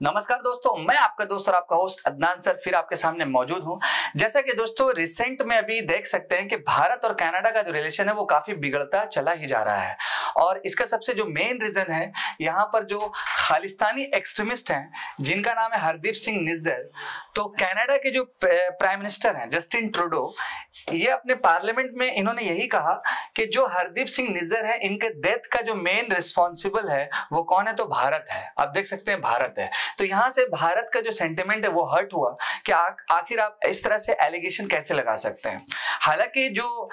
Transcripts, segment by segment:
नमस्कार दोस्तों, मैं आपका दोस्त और आपका होस्ट अदनान सर फिर आपके सामने मौजूद हूं। जैसा कि दोस्तों रिसेंट में अभी देख सकते हैं कि भारत और कनाडा का जो रिलेशन है वो काफी बिगड़ता चला ही जा रहा है और इसका सबसे जो मेन रीजन है, यहाँ पर जो खालिस्तानी एक्सट्रीमिस्ट हैं जिनका नाम है हरदीप सिंह निज्जर, तो कनाडा के जो प्राइम मिनिस्टर हैं जस्टिन ट्रूडो, ये अपने पार्लियामेंट में इन्होंने यही कहा कि जो हरदीप सिंह निज्जर है इनके डेथ का जो मेन रिस्पॉन्सिबल है वो कौन है, तो भारत है। आप देख सकते हैं भारत है। तो यहाँ से भारत का जो सेंटिमेंट है वो हर्ट हुआ कि आखिर आप इस तरह से एलिगेशन कैसे लगा सकते हैं। हालांकि जो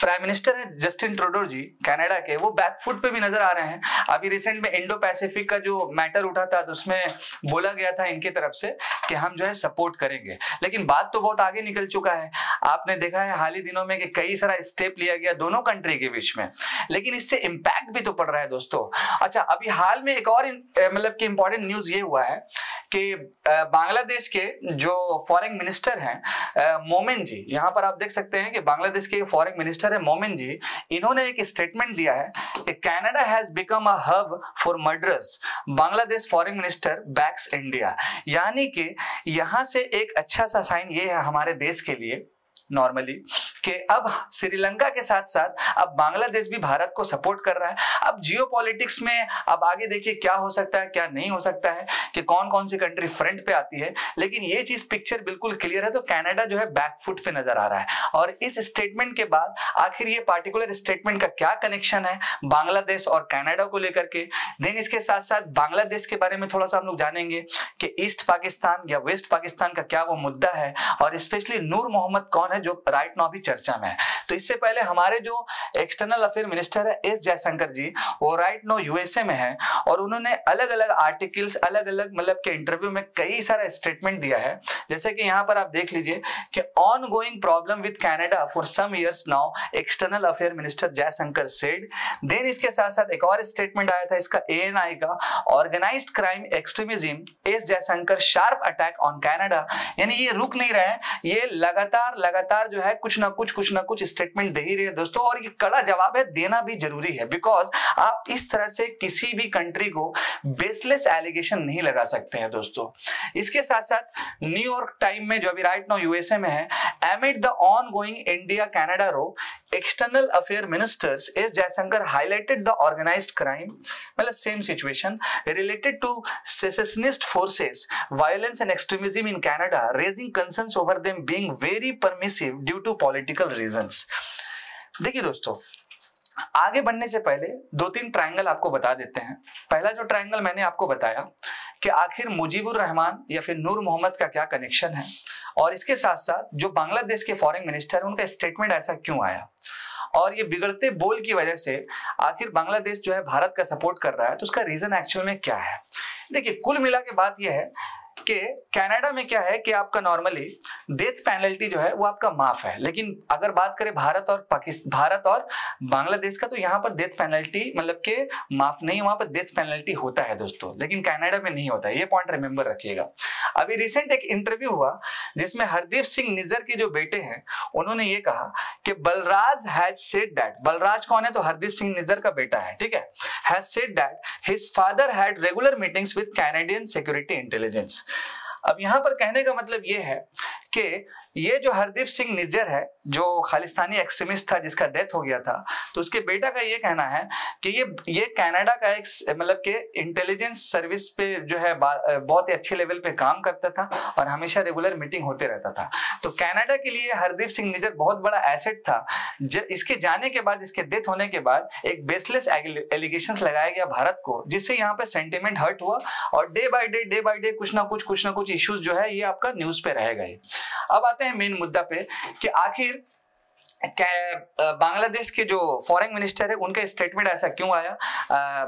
प्राइम मिनिस्टर है जस्टिन ट्रूडो जी कनाडा के, वो बैकफुट पे भी नजर आ रहे हैं। अभी रिसेंट में इंडो पैसिफिक का जो मैटर उठा था तो उसमें बोला गया था इनकी तरफ से कि हम जो है सपोर्ट करेंगे, लेकिन बात तो बहुत आगे निकल चुका है। आपने देखा है हाल ही दिनों में कि कई सारा स्टेप लिया गया दोनों कंट्री के बीच में, लेकिन इससे इम्पैक्ट भी तो पड़ रहा है दोस्तों। अच्छा, अभी हाल में एक और मतलब कि इंपॉर्टेंट न्यूज ये हुआ है कि बांग्लादेश के जो फॉरेन मिनिस्टर हैं मोमेन जी, यहाँ पर आप देख सकते हैं कि बांग्लादेश के फॉरेन मिनिस्टर है मोमेन जी, इन्होंने एक स्टेटमेंट दिया है कि Canada has become a hub for murderers, Bangladesh foreign minister backs India. यानी कि यहाँ से एक अच्छा सा साइन ये है हमारे देश के लिए नॉर्मली कि अब श्रीलंका के साथ साथ अब बांग्लादेश भी भारत को सपोर्ट कर रहा है। अब जियोपॉलिटिक्स में अब आगे देखिए क्या हो सकता है क्या नहीं हो सकता है कि कौन कौन सी कंट्री फ्रंट पे आती है, लेकिन ये चीज पिक्चर बिल्कुल क्लियर है। तो कनाडा जो है बैकफुट पे नजर आ रहा है और इस स्टेटमेंट के बाद आखिर ये पार्टिकुलर स्टेटमेंट का क्या कनेक्शन है बांग्लादेश और कनाडा को लेकर के, देन इसके साथ साथ बांग्लादेश के बारे में थोड़ा सा हम लोग जानेंगे कि ईस्ट पाकिस्तान या वेस्ट पाकिस्तान का क्या वो मुद्दा है और स्पेशली नूर मोहम्मद कौन है जो राइट नाउ भी चर्चा में है। तो इससे पहले हमारे जो एक्सटर्नल अफेयर मिनिस्टर है एस जयशंकर जी, वो राइट नाउ यूएसए में है और उन्होंने अलग अलग आर्टिकल्स अलग अलग मतलब के इंटरव्यू में कई सारा स्टेटमेंट दिया है। जैसे कि यहाँ पर आप देख लीजिए कि ongoing problem with Canada for some years now, external affair minister Jaishankar said. Then इसके साथ साथ एक और स्टेटमेंट आया था इसका एएनआई का, organised crime extremism S Jaishankar sharp attack on Canada. यानी ये रुक नहीं रहे हैं, ये लगातार जो है कुछ ना कुछ स्टेटमेंट दे ही रहे हैं दोस्तों, और ये कड़ा जवाब है, देना भी जरूरी है बिकॉज आप इस तरह से किसी भी कंट्री को बेसलेस एलिगेशन नहीं लगा सकते हैं दोस्तों। इसके साथ साथ न्यूयॉर्क टाइम में जो अभी राइट नाउ यूएसए में है, amid the ongoing India Canada row, external affair ministers S Jaishankar highlighted the organised crime, मतलब same situation related to secessionist forces, violence and extremism in Canada, raising concerns over them being very permissive due to political reasons. देखिए दोस्तों, आगे बढ़ने से पहले दो तीन triangle आपको बता देते हैं। पहला जो ट्रायंगल मैंने आपको बताया कि आखिर मुजीबुर रहमान या फिर नूर मोहम्मद का क्या कनेक्शन है, और इसके साथ साथ जो बांग्लादेश के फॉरेन मिनिस्टर है उनका स्टेटमेंट ऐसा क्यों आया, और ये बिगड़ते बोल की वजह से आखिर बांग्लादेश जो है भारत का सपोर्ट कर रहा है, तो उसका रीजन एक्चुअल में क्या है। देखिए, कुल मिला के बात यह है कि कनाडा में क्या है कि आपका नॉर्मली डेथ पेनल्टी जो है वो आपका माफ है, लेकिन अगर बात करें भारत और बांग्लादेश का, तो यहाँ पर डेथ पेनल्टी मतलब के माफ नहीं, वहां पर डेथ पेनल्टी होता है दोस्तों, लेकिन कनाडा में नहीं होता है। ये पॉइंट रिमेंबर रखिएगा। अभी रिसेंट एक इंटरव्यू हुआ जिसमें हरदीप सिंह निज्जर के जो बेटे हैं उन्होंने ये कहा कि Balraj has said that, Balraj कौन है, तो हरदीप सिंह निज्जर का बेटा है, ठीक है, has said that his father had regular meetings with Canadian security intelligence. अब यहाँ पर कहने का मतलब ये है कि ये जो हरदीप सिंह निज्जर है जो खालिस्तानी एक्सट्रीमिस्ट था जिसका डेथ हो गया था, तो उसके बेटा का ये कहना है कि ये कनाडा का एक मतलब के इंटेलिजेंस सर्विस पे जो है बहुत ही अच्छे लेवल पे काम करता था और हमेशा रेगुलर मीटिंग होते रहता था। तो कनाडा के लिए हरदीप सिंह निज्जर बहुत बड़ा एसेट था। इसके जाने के बाद, इसके डेथ होने के बाद एक बेसलेस एलिगेशंस लगाया गया भारत को, जिससे यहाँ पे सेंटिमेंट हर्ट हुआ और डे बाय डे कुछ ना कुछ इश्यूज जो है ये आपका न्यूज पे रहेगा। अब आते हैं मेन मुद्दा पे कि आखिर बांग्लादेश के जो फॉरेन मिनिस्टर है उनका स्टेटमेंट ऐसा क्यों आया,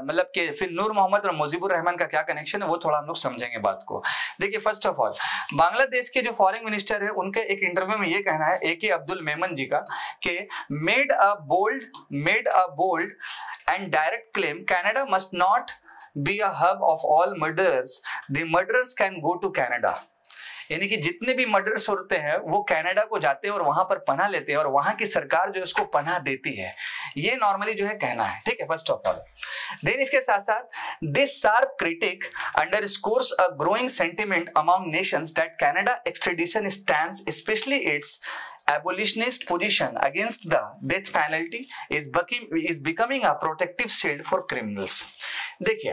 मतलब कि फिर नूर मोहम्मद और मुजीबुर रहमान का क्या कनेक्शन है, वो थोड़ा हम लोग समझेंगे बात को। देखिए, फर्स्ट ऑफ ऑल बांग्लादेश के जो फॉरेन मिनिस्टर है उनके एक इंटरव्यू में ये कहना है AK अब्दुल मेमन जी का कि made a bold and direct claim Canada must not be a hub of all murders, the murderers can go to Canada. यानी कि जितने भी मर्डर्स होते हैं वो कनाडा को जाते हैं और वहां पर पनाह लेते हैं और वहां की सरकार जो है उसको पनाह देती है। ये नॉर्मली जो है कहना है, ठीक है, फर्स्ट ऑफ ऑल। देन इसके साथ साथ this sharp critic underscores a growing sentiment among Nations that Canada extradition stands specially it's abolitionist position against the death penalty is becoming a protective shield for criminals. देखिए,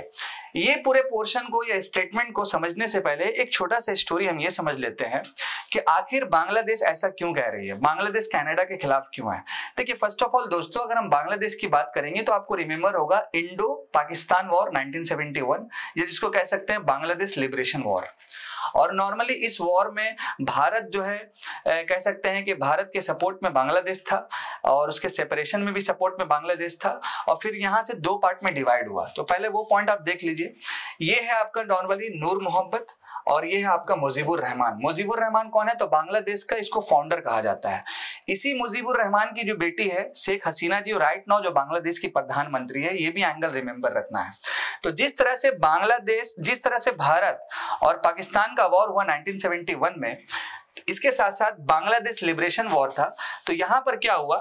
ये पूरे portion को या statement को समझने से पहले एक छोटा सा स्टोरी हम ये समझ लेते हैं कि आखिर बांग्लादेश ऐसा क्यों कह रही है, बांग्लादेश कनाडा के खिलाफ क्यों है। देखिए, फर्स्ट ऑफ ऑल दोस्तों, अगर हम बांग्लादेश की बात करेंगे तो आपको रिमेंबर होगा इंडो पाकिस्तान वॉर 1971, या जिसको कह सकते हैं बांग्लादेश लिबरेशन वॉर। और नॉर्मली इस वॉर में भारत जो है कह सकते हैं कि भारत के सपोर्ट में बांग्लादेश था और उसके सेपरेशन में भी सपोर्ट में बांग्लादेश था, और फिर यहाँ से दो पार्ट में डिवाइड हुआ। तो पहले वो पॉइंट आप देख लीजिए, ये है आपका नॉर्मली नूर मोहम्मद और ये है आपका मुजीबुर रहमान। मुजीबुर रहमान कौन है, तो बांग्लादेश का इसको फाउंडर कहा जाता है। इसी मुजीबुर रहमान की जो बेटी है शेख हसीना जी, राइट नाउ जो बांग्लादेश की प्रधानमंत्री है, ये भी एंगल रिमेंबर रखना है। तो जिस तरह से बांग्लादेश, जिस तरह से भारत और पाकिस्तान का वॉर हुआ 1971 में, इसके साथ साथ बांग्लादेश लिबरेशन वॉर था। तो यहां पर क्या हुआ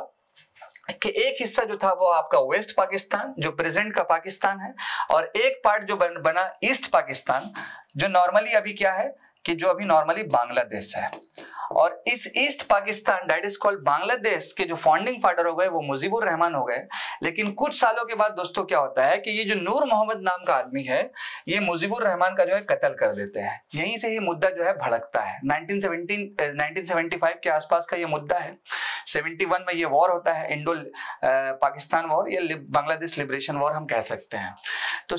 कि एक हिस्सा जो था वो आपका वेस्ट पाकिस्तान, जो प्रेजेंट का पाकिस्तान है, और एक पार्ट जो बना ईस्ट पाकिस्तान, जो नॉर्मली अभी क्या है कि जो अभी नॉर्मली बांग्लादेश है। और इस east Pakistan that is called Bangladesh के जो फाउंडिंग फादर हो गए वो मुजीबुर रहमान हो गए। लेकिन कुछ सालों के बाद दोस्तों क्या होता है कि ये जो नूर मोहम्मद नाम का आदमी है, ये मुजीबुर रहमान का जो है कत्ल कर देते हैं। यहीं से ये मुद्दा जो है भड़कता है। 1975 के आसपास का ये मुद्दा है। 71 में ये वॉर होता है, इंडो पाकिस्तान वॉर या बांग्लादेश लिबरेशन वॉर हम कह सकते हैं। तो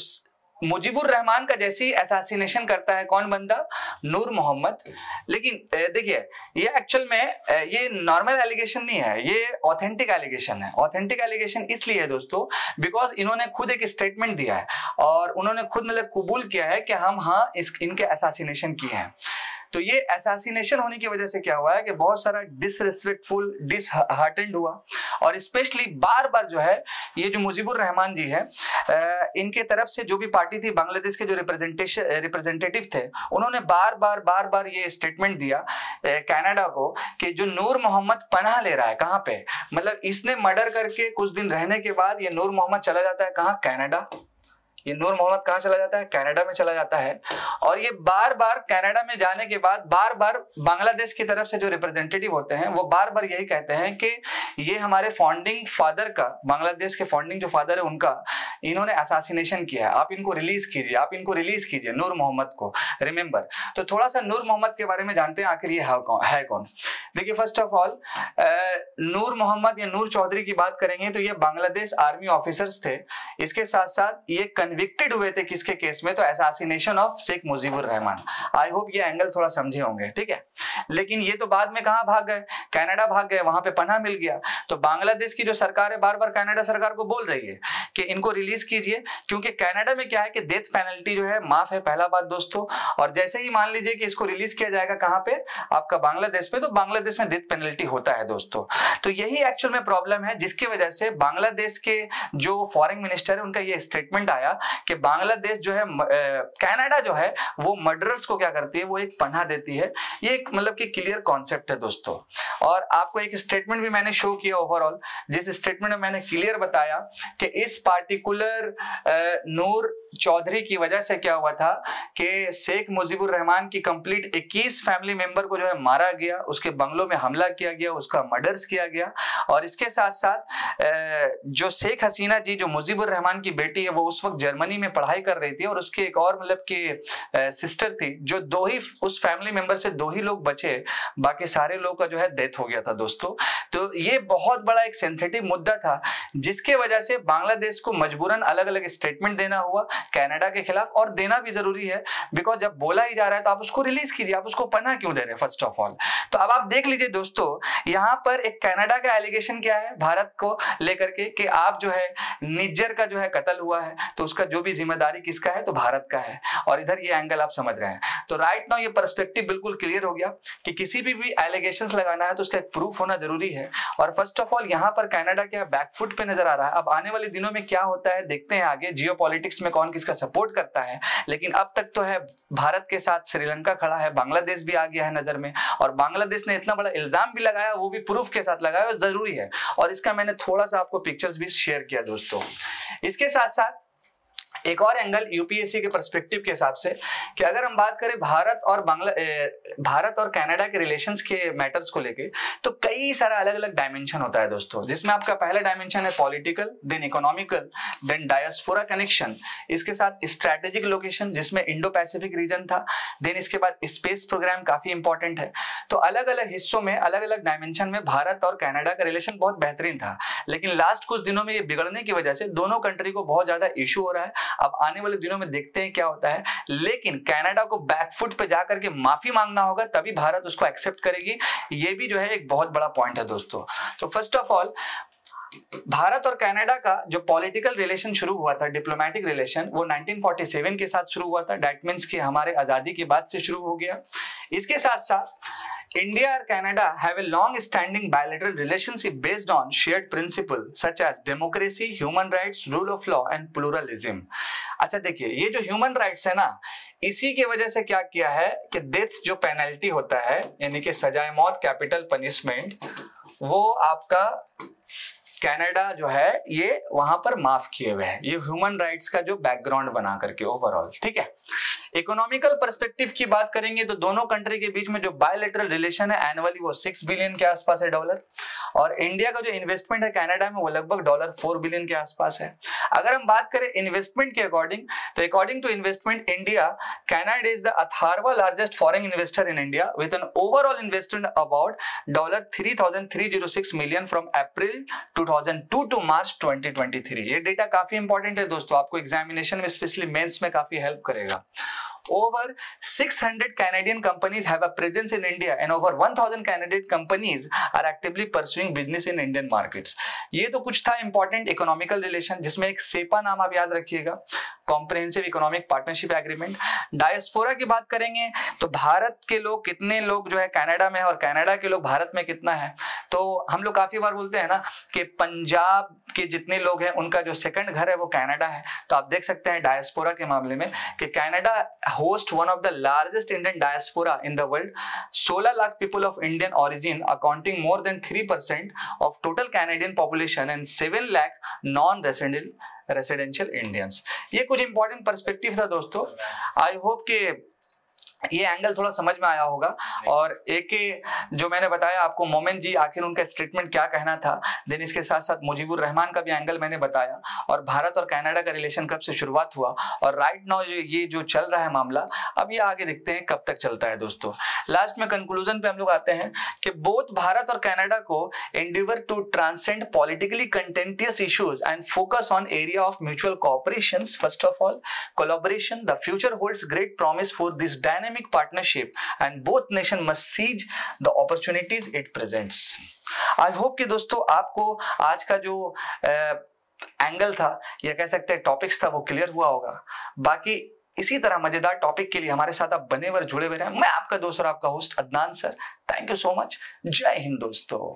मुजीबुर रहमान का जैसे ही असैसिनेशन करता है कौन बंदा, नूर मोहम्मद। लेकिन देखिए, ये एक्चुअल में ये नॉर्मल एलिगेशन नहीं है, ये ऑथेंटिक एलिगेशन है। ऑथेंटिक एलिगेशन इसलिए है दोस्तों बिकॉज इन्होंने खुद एक स्टेटमेंट दिया है और उन्होंने खुद मतलब कबूल किया है कि हम इनके असैसिनेशन किए हैं। तो ये असैसिनेशन होने की वजह से क्या हुआ है कि बहुत सारा डिसरिस्पेक्टफुल, डिसहार्टेंड हुआ, और स्पेशली बार बार जो है ये जो मुजीबुर रहमान जी है, इनके तरफ से जो भी पार्टी थी, बांग्लादेश के जो रिप्रेजेंटेटिव थे, उन्होंने बार बार ये स्टेटमेंट दिया कनाडा को कि जो नूर मोहम्मद पनाह ले रहा है कहाँ पे, मतलब इसने मर्डर करके कुछ दिन रहने के बाद ये नूर मोहम्मद चला जाता है कहाँ, कनाडा। ये नूर मोहम्मद कहाँ चला जाता है, कनाडा में चला जाता है। और ये बार बार कनाडा में जाने के बाद बार बार बांग्लादेश की तरफ से जो रिप्रेजेंटेटिव होते हैं वो बार बार यही कहते हैं कि ये हमारे फाउंडिंग फादर का, बांग्लादेश के फाउंडिंग जो फादर है उनका, इन्होंने असैसिनेशन किया है, आप इनको रिलीज कीजिए, आप इनको रिलीज कीजिए, नूर मोहम्मद को। रिमेंबर, तो थोड़ा सा नूर मोहम्मद के बारे में जानते हैं आखिर ये है कौन। देखिए, फर्स्ट ऑफ ऑल नूर मोहम्मद या नूर चौधरी की बात करेंगे तो ये बांग्लादेश आर्मी ऑफिसर्स थे। इसके साथ साथ ये कन्विक्टेड हुए थे किसके केस में, तो assassination of Sheikh Mujibur Rahman. I hope ये एंगल थोड़ा समझे होंगे, ठीक है। लेकिन ये तो बाद में कहां भाग गए, कनाडा भाग गए, वहां पे पनाह मिल गया। तो बांग्लादेश की जो सरकार है बार बार कनाडा सरकार को बोल रही है कि इनको रिलीज कीजिए, क्योंकि कनाडा में क्या है कि डेथ पेनल्टी जो है माफ है, पहला बात दोस्तों। और जैसे ही मान लीजिए कि इसको रिलीज किया जाएगा कहां पे, आपका बांग्लादेश में, तो बांग्लादेश में डेथ पेनल्टी होता है दोस्तों। तो यही एक्चुअल में प्रॉब्लम है जिसकी वजह से बांग्लादेश के जो फॉरेन मिनिस्टर है उनका ये स्टेटमेंट आया कि बांग्लादेश जो है, कनाडा जो है वो मर्डरर्स को क्या करती है, वो एक पनाह देती है। ये एक मतलब कि क्लियर कॉन्सेप्ट है दोस्तों। और आपको एक स्टेटमेंट भी मैंने शो किया ओवरऑल, जिस स्टेटमेंट में मैंने क्लियर बताया कि इस पार्टिकुलर नूर चौधरी की वजह से क्या हुआ था कि शेख मुजीबुर रहमान की कंप्लीट 21 फैमिली मेंबर को जो है मारा गया, उसके बंगलों में हमला किया गया, उसका मर्डर्स किया गया। और इसके साथ साथ जो शेख हसीना जी जो मुजीबुर रहमान की बेटी है वो उस वक्त जर्मनी में पढ़ाई कर रही थी, और उसके एक और मतलब कि सिस्टर थी, जो दो ही, उस फैमिली मेंबर से दो ही लोग बचे, बाकी सारे लोग का जो है डेथ हो गया था दोस्तों। तो ये बहुत बड़ा एक सेंसिटिव मुद्दा था जिसके वजह से बांग्लादेश को मजबूरन अलग अलग स्टेटमेंट देना हुआ कनाडा के खिलाफ, और देना भी जरूरी है बिकॉज जब बोला ही जा रहा है तो आप उसको रिलीज कीजिए, आप उसको पनाह क्यों दे रहे हैं फर्स्ट ऑफ ऑल। तो अब आप देख लीजिए दोस्तों, यहाँ पर एक कनाडा का एलिगेशन क्या है भारत को लेकर के कि आप जो है निज्जर का जो है कत्ल हुआ है, तो उसका जो भी जिम्मेदारी किसका है, तो भारत का है। और इधर ये एंगल आप समझ रहे हैं। तो राइट नाउ ये पर्सपेक्टिव बिल्कुल क्लियर हो गया कि किसी भी एलिगेशंस लगाना है तो उसका एक प्रूफ होना जरूरी है। और फर्स्ट ऑफ ऑल यहाँ पर कनाडा क्या बैकफुट पे नजर आ रहा है। अब आने वाले दिनों में क्या होता है देखते हैं आगे, जियोपॉलिटिक्स में कौन किसका सपोर्ट करता है। लेकिन अब तक तो है भारत के साथ श्रीलंका खड़ा है, बांग्लादेश भी आ गया है नजर में, और बांग्लादेश ने इतना बड़ा इल्जाम भी लगाया, वो भी प्रूफ के साथ लगाया, जरूरी है। और इसका मैंने थोड़ा सा आपको पिक्चर्स भी शेयर किया दोस्तों। इसके साथ साथ एक और एंगल यूपीएससी के पर्सपेक्टिव के हिसाब से कि अगर हम बात करें भारत और कनाडा के रिलेशंस के मैटर्स को लेके, तो कई सारा अलग अलग डायमेंशन होता है दोस्तों, जिसमें आपका पहला डायमेंशन है political, then economical, then diaspora connection, इसके साथ स्ट्रैटेजिक लोकेशन जिसमें इंडो पैसिफिक रीजन था, देन इसके बाद स्पेस प्रोग्राम काफी इंपॉर्टेंट है। तो अलग अलग हिस्सों में अलग अलग डायमेंशन में भारत और कनाडा का रिलेशन बहुत बेहतरीन था, लेकिन लास्ट कुछ दिनों में ये बिगड़ने की वजह से दोनों कंट्री को बहुत ज्यादा इशू हो रहा है। अब आने वाले दिनों में देखते हैं क्या होता है, लेकिन कनाडा को बैकफुट पे जाकर के माफी मांगना होगा, तभी भारत उसको एक्सेप्ट करेगी। ये भी जो है एक बहुत बड़ा पॉइंट है दोस्तों। तो फर्स्ट ऑफ ऑल भारत और कनाडा का जो पॉलिटिकल रिलेशन शुरू हुआ था, डिप्लोमेटिक रिलेशन, वो 1947 के साथ शुरू हुआ था। दैट मींस कि हमारे आजादी के बाद से शुरू हो गया। इसके साथ साथ इंडिया और Canada have a long standing bilateral relationship based on shared principle such as democracy, human rights, rule of law and pluralism. अच्छा देखिए, ये जो ह्यूमन राइट्स है ना, इसी की वजह से क्या किया है कि डेथ जो पेनल्टी होता है, यानी कि सजाए मौत, कैपिटल पनिशमेंट, वो आपका कनाडा जो है ये वहां पर माफ किए हुए हैं। ये ह्यूमन राइट्स का जो बैकग्राउंड बना करके ओवरऑल, ठीक है। इकोनॉमिकल पर्सपेक्टिव की बात करेंगे तो दोनों कंट्री के बीच में जो बायलैटरल रिलेशन है एनुअली वो 6 बिलियन के आसपास है डॉलर, और इंडिया का जो इन्वेस्टमेंट है कनाडा में वो लगभग $4 बिलियन के आसपास है। अगर हम बात करें इन्वेस्टमेंट के अकॉर्डिंग, तो according to investment India, Canada is the अथार्वा largest foreign investor in India with an overall investment about $3,306 million from April 2002 to March 2023। ये डेटा काफी इंपॉर्टेंट है दोस्तों, आपको एग्जामिनेशन में स्पेशली मेंस में काफी हेल्प करेगा। Over 600 Canadian companies have a presence in India and over 1000 Canadian companies are actively pursuing business in Indian markets। ये तो कुछ था इंपॉर्टेंट इकोनॉमिकल रिलेशन, जिसमें एक सेपा नाम आप याद रखिएगा, comprehensive economic partnership agreement. Diaspora की बात करेंगे तो भारत के लोग कितने लोग जो है कनाडा में है और कनाडा के लोग भारत में कितना है, तो हम लोग काफी बार बोलते हैं ना कि पंजाब के जितने लोग हैं उनका जो सेकंड घर है वो कनाडा है। तो आप देख सकते हैं डायस्पोरा के मामले में कि Canada host one of the largest Indian diaspora in the world. 16 lakh people of Indian origin accounting more than 3% of total Canadian population and 7 lakh non residential Indians. ये कुछ इंपॉर्टेंट पर्सपेक्टिव था दोस्तों। आई होप कि ये एंगल थोड़ा समझ में आया होगा। और एक जो मैंने बताया आपको मोमेन जी आखिर उनका स्टेटमेंट क्या कहना था, देन इसके साथ साथ मुजीबुर रहमान का भी एंगल मैंने बताया, और भारत और कनाडा का रिलेशन कब से शुरुआत हुआ, और राइट नाउ ये जो चल रहा है मामला, अब ये आगे देखते हैं कब तक चलता है दोस्तों। लास्ट में कंक्लूजन पे हम लोग आते हैं कि बोथ भारत और कनाडा को endeavour to transcend politically contentious issues and focus on area of mutual cooperation. First of all collaboration, the future holds great promise for this dynamic partnership and both nation must seize the opportunities it presents। I hope कि दोस्तों आपको आज का जो angle था या कह सकते हैं टॉपिक्स था वो क्लियर हुआ होगा। बाकी इसी तरह मजेदार टॉपिक के लिए हमारे साथ आप बने हुए जुड़े हुए रहें। मैं आपका दोस्त और आपका host Adnan sir, thank you so much. जय हिंद दोस्तों।